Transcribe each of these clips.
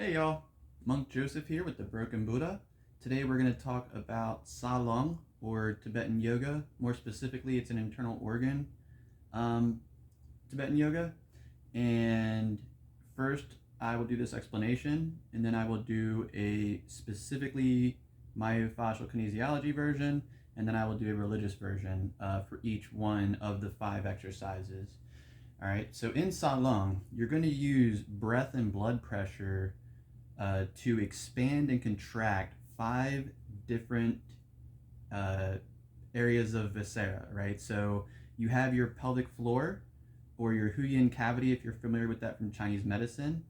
Hey y'all, Monk Joseph here with the Broken Buddha. Today we're going to talk about Salong or Tibetan yoga. More specifically, it's an internal organ um, Tibetan yoga. And first, I will do this explanation, and then I will do a specifically myofascial kinesiology version, and then I will do a religious version for each one of the 5 exercises. All right, so in Salong, you're going to use breath and blood pressure to expand and contract 5 different uh, areas of viscera, right? So you have your pelvic floor or your Huyin cavity, if you're familiar with that from Chinese medicine,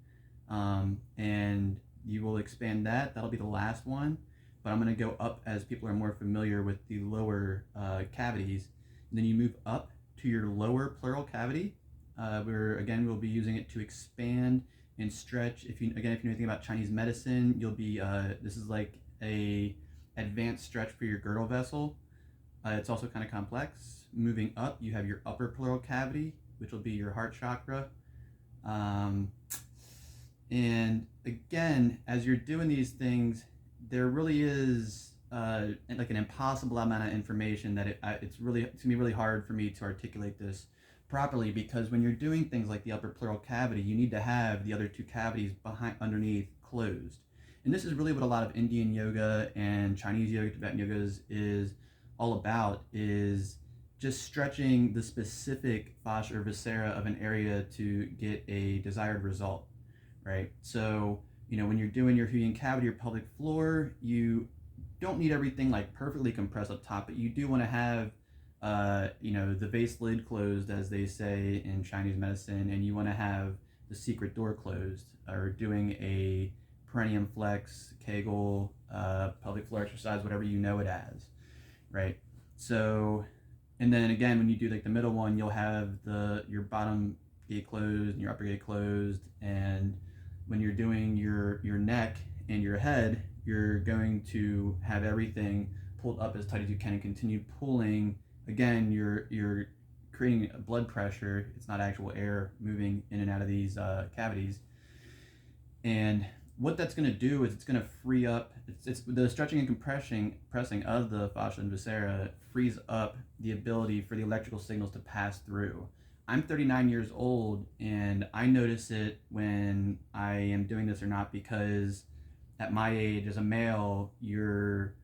and you will expand that. That'll be the last one, but I'm going to go up as people are more familiar with the lower cavities. And then you move up to your lower pleural cavity, where again we'll be using it to expand and stretch. If you know anything about Chinese medicine, you'll be this is like a advanced stretch for your girdle vessel. It's also kind of complex. Moving up, you have your upper pleural cavity, which will be your heart chakra. Um, and again, as you're doing these things, there really is like an impossible amount of information that it's gonna be really hard for me to articulate this properly, because when you're doing things like the upper pleural cavity, you need to have the other 2 cavities underneath closed. And this is really what a lot of Indian yoga and Chinese yoga, Tibetan yoga is all about, is just stretching the specific fascia or viscera of an area to get a desired result, right? So, when you're doing your Huyin cavity or pelvic floor, you don't need everything like perfectly compressed up top, but you do want to have the vase lid closed, as they say in Chinese medicine, and you want to have the secret door closed, or doing a perineum flex, Kegel, pelvic floor exercise, whatever you know it as, right? So, and then again, when you do like the middle one, you'll have your bottom gate closed and your upper gate closed, and when you're doing your neck and your head, you're going to have everything pulled up as tight as you can and continue pulling. Again, you're creating blood pressure. It's not actual air moving in and out of these cavities. And what that's going to do is it's going to free up. It's the stretching and pressing of the fascia and viscera frees up the ability for the electrical signals to pass through. I'm 39 years old, and I notice it when I am doing this or not, because at my age as a male, your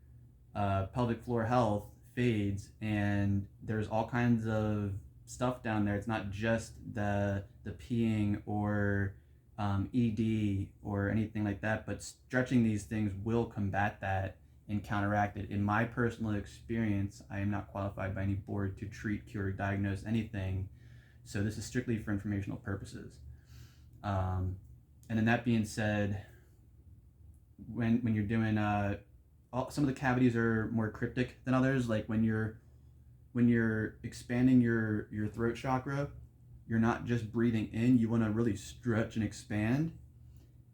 pelvic floor health fades, and there's all kinds of stuff down there. It's not just the peeing or ED or anything like that, but stretching these things will combat that and counteract it. In my personal experience, I am not qualified by any board to treat, cure, or diagnose anything, so this is strictly for informational purposes. And then that being said, when you're doing some of the cavities are more cryptic than others. Like when you're expanding your throat chakra, you're not just breathing in, you want to really stretch and expand.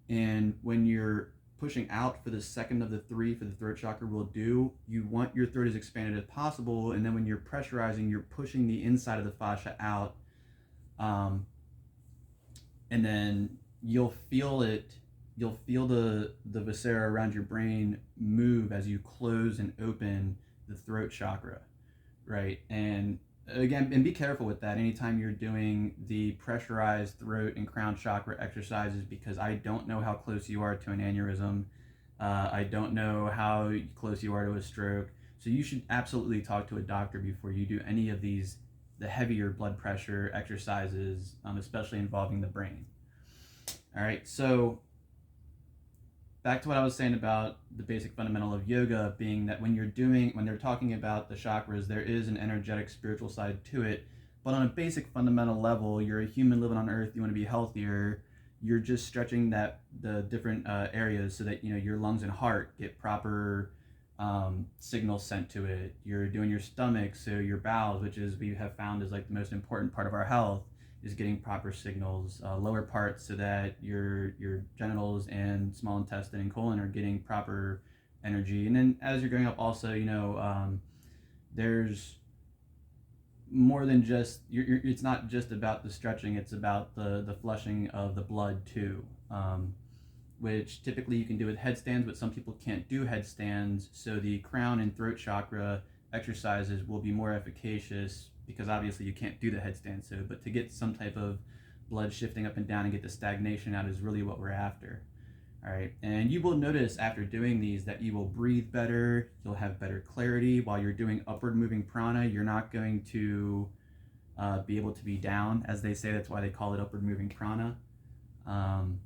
And when you're pushing out for the second of the 3 for the throat chakra you want your throat as expanded as possible. And then when you're pressurizing, you're pushing the inside of the fascia out. And then you'll feel the viscera around your brain move as you close and open the throat chakra, right? And again, and be careful with that anytime you're doing the pressurized throat and crown chakra exercises, because I don't know how close you are to an aneurysm. I don't know how close you are to a stroke. So you should absolutely talk to a doctor before you do any of the heavier blood pressure exercises, especially involving the brain. All right, so back to what I was saying about the basic fundamental of yoga being that when they're talking about the chakras, there is an energetic spiritual side to it. But on a basic fundamental level, you're a human living on earth, you want to be healthier, you're just stretching the different areas so that your lungs and heart get proper signals sent to it. You're doing your stomach, so your bowels, which is we have found is like the most important part of our health, is getting proper signals. Lower parts, so that your genitals and small intestine and colon are getting proper energy. And then as you're going up, also there's more than just it's not just about the stretching. It's about the flushing of the blood too. which typically you can do with headstands, but some people can't do headstands. So the crown and throat chakra exercises will be more efficacious because obviously you can't do the headstand. So, but to get some type of blood shifting up and down and get the stagnation out is really what we're after. All right, and you will notice after doing these that you will breathe better, you'll have better clarity. While you're doing upward moving prana, you're not going to be able to be down, as they say. That's why they call it upward moving prana. Um,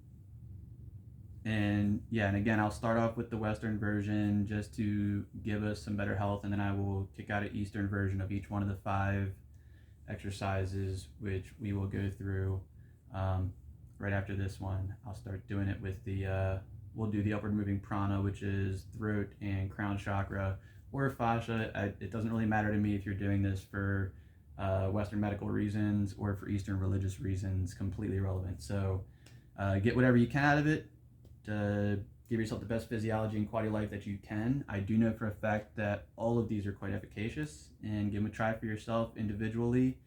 and yeah, and again, I'll start off with the Western version just to give us some better health, and then I will kick out an Eastern version of each one of the 5 exercises, which we will go through right after this one. I'll start doing it with we'll do the upward moving prana, which is throat and crown chakra or fascia. It doesn't really matter to me if you're doing this for Western medical reasons or for Eastern religious reasons, completely irrelevant. So get whatever you can out of it to give yourself the best physiology and quality of life that you can. I do know for a fact that all of these are quite efficacious, and give them a try for yourself individually.